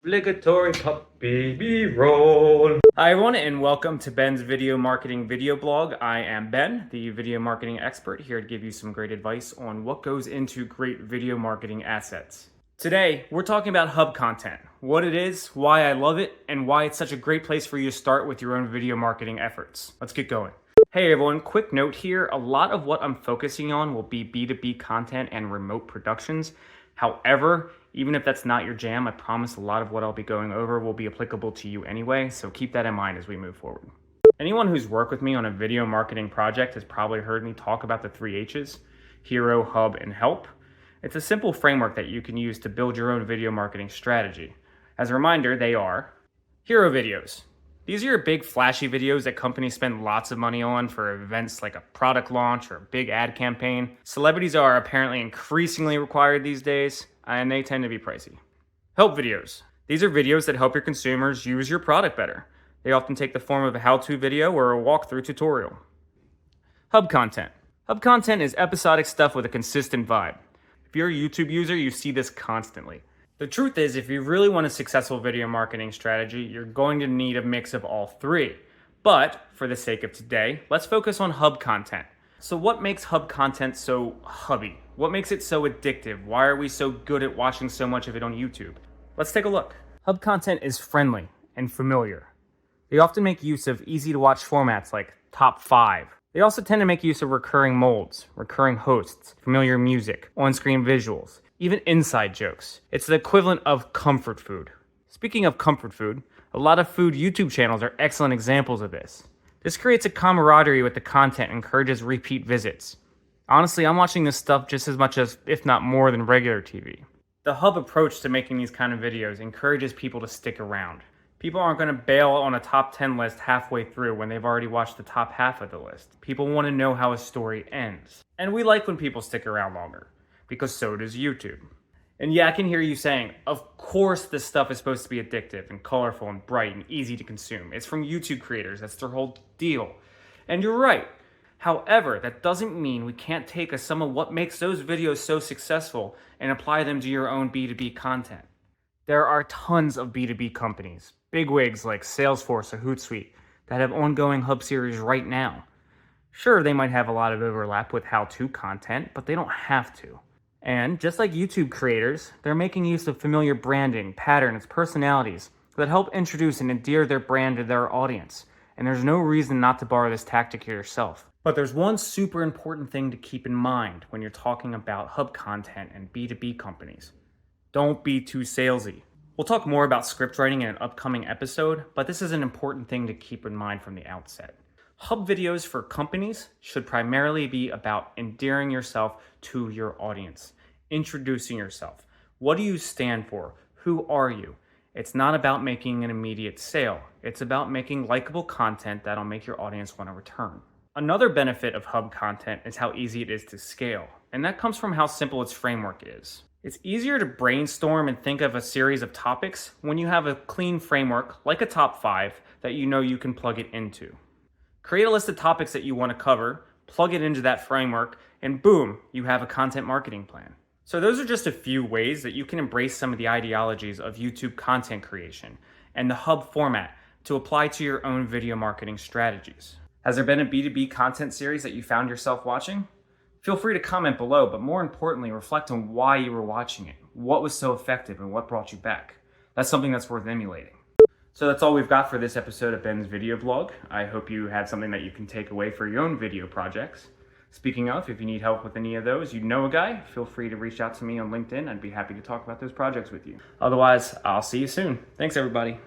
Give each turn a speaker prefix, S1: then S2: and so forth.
S1: Obligatory pop baby roll. Hi everyone, and welcome to Ben's video marketing video blog. I am Ben, the video marketing expert, here to give you some great advice on what goes into great video marketing assets. Today, we're talking about hub content, what it is, why I love it, and why it's such a great place for you to start with your own video marketing efforts. Let's get going. Hey everyone, quick note here. A lot of what I'm focusing on will be B2B content and remote productions. However, even if that's not your jam, I promise a lot of what I'll be going over will be applicable to you anyway, so keep that in mind as we move forward. Anyone who's worked with me on a video marketing project has probably heard me talk about the 3 H's: Hero, Hub, and Help. It's a simple framework that you can use to build your own video marketing strategy. As a reminder, they are hero videos. These are your big flashy videos that companies spend lots of money on for events like a product launch or a big ad campaign. Celebrities are apparently increasingly required these days, and they tend to be pricey. Help videos. These are videos that help your consumers use your product better. They often take the form of a how-to video or a walkthrough tutorial. Hub content. Hub content is episodic stuff with a consistent vibe. If you're a YouTube user, you see this constantly. The truth is, if you really want a successful video marketing strategy, you're going to need a mix of all 3. But for the sake of today, let's focus on hub content. So what makes hub content so hubby? What makes it so addictive? Why are we so good at watching so much of it on YouTube? Let's take a look. Hub content is friendly and familiar. They often make use of easy to watch formats like top 5. They also tend to make use of recurring molds, recurring hosts, familiar music, on-screen visuals, even inside jokes. It's the equivalent of comfort food. Speaking of comfort food, a lot of food YouTube channels are excellent examples of this. This creates a camaraderie with the content and encourages repeat visits. Honestly, I'm watching this stuff just as much as, if not more than regular TV. The hub approach to making these kind of videos encourages people to stick around. People aren't going to bail on a top 10 list halfway through when they've already watched the top half of the list. People want to know how a story ends. And we like when people stick around longer, because so does YouTube. And yeah, I can hear you saying, of course this stuff is supposed to be addictive and colorful and bright and easy to consume. It's from YouTube creators, that's their whole deal. And you're right. However, that doesn't mean we can't take some of what makes those videos so successful and apply them to your own B2B content. There are tons of B2B companies, bigwigs like Salesforce or Hootsuite, that have ongoing hub series right now. Sure, they might have a lot of overlap with how-to content, but they don't have to. And just like YouTube creators, they're making use of familiar branding, patterns, personalities that help introduce and endear their brand to their audience. And there's no reason not to borrow this tactic yourself. But there's one super important thing to keep in mind when you're talking about hub content and B2B companies. Don't be too salesy. We'll talk more about script writing in an upcoming episode, but this is an important thing to keep in mind from the outset. Hub videos for companies should primarily be about endearing yourself to your audience, introducing yourself. What do you stand for? Who are you? It's not about making an immediate sale. It's about making likable content that'll make your audience want to return. Another benefit of hub content is how easy it is to scale, and that comes from how simple its framework is. It's easier to brainstorm and think of a series of topics when you have a clean framework, like a top 5, that you know you can plug it into. Create a list of topics that you want to cover, plug it into that framework, and boom, you have a content marketing plan. So those are just a few ways that you can embrace some of the ideologies of YouTube content creation and the hub format to apply to your own video marketing strategies. Has there been a B2B content series that you found yourself watching? Feel free to comment below, but more importantly, reflect on why you were watching it, what was so effective, and what brought you back. That's something that's worth emulating. So that's all we've got for this episode of Ben's video blog. I hope you had something that you can take away for your own video projects. Speaking of, if you need help with any of those, you know a guy, feel free to reach out to me on LinkedIn. I'd be happy to talk about those projects with you. Otherwise, I'll see you soon. Thanks, everybody.